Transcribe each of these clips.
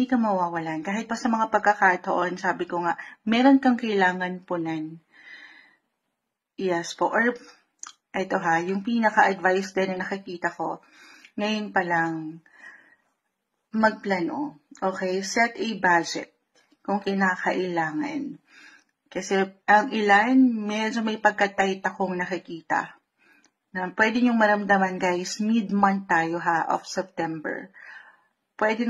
di ka mawawalan. Kahit pa sa mga pagkakataon, sabi ko nga, meron kang kailangan punan. Yes po. Or, ito ha, yung pinaka-advice din na nakikita ko, ngayon pa lang, magplano. Okay? Set a budget kung kinakailangan. Kasi ang ilan, medyo may pagka-tight akong nakikita. Na pwede niyong maramdaman guys, mid-month tayo ha, of September. Pwede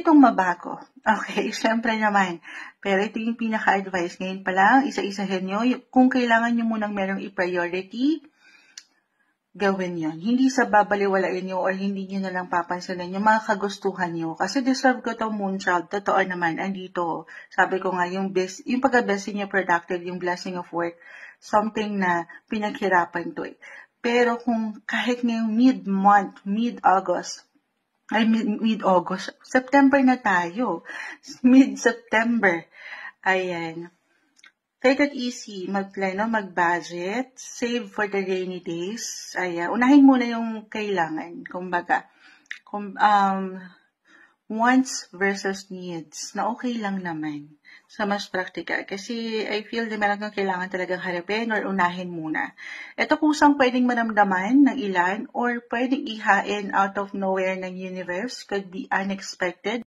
itong mabago. Okay, syempre naman. Pero ito yung pinaka-advice. Ngayon pa lang, isa-isahin nyo. Kung kailangan nyo munang merong i-priority, gawin yon. Hindi sa babaliwalain nyo or hindi nyo na lang papansinin yung mga kagustuhan nyo. Kasi deserve ko itong moonchild. Totoo naman, andito. Sabi ko nga, yung pagka-blessing nyo productive, yung blessing of work, something na pinaghirapan to eh. Pero kung kahit ngayong mid-August, September na tayo. Mid-September. Ayan. Take it easy, magplano, mag-budget, save for the rainy days. Ayan, unahin muna yung kailangan. Kumbaga, wants versus needs, na okay lang naman sa mas practical. Kasi I feel na meron kang kailangan talagang harapin or unahin muna. Ito kusang pwedeng maramdaman ng ilan or pwedeng ihain out of nowhere ng universe, could be unexpected.